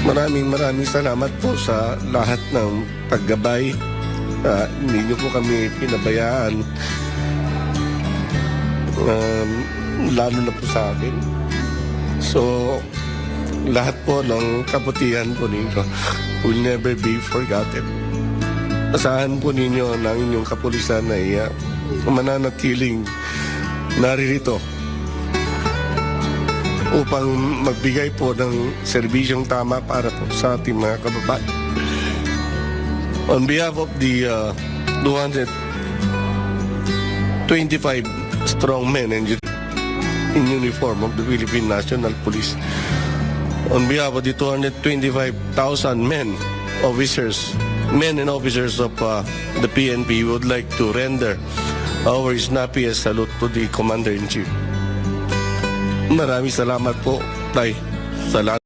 Maraming salamat po sa lahat ng paggabay. Hindi niyo po kami pinabayaan. Lalo na po sa akin. So, lahat po ng kabutihan po ninyo will never be forgotten. Asahan po ninyo na inyong kapulisan ay mananatiling naririto upang magbigay po ng serbisyong tama para po sa ating mga kababayan. On behalf of the 225 strong men in uniform of the Philippine National Police, on behalf of the 225,000 men and officers of the PNP, would like to render our snappiest salute to the Commander-in-Chief. Maraming salamat po, Tay, sa lahat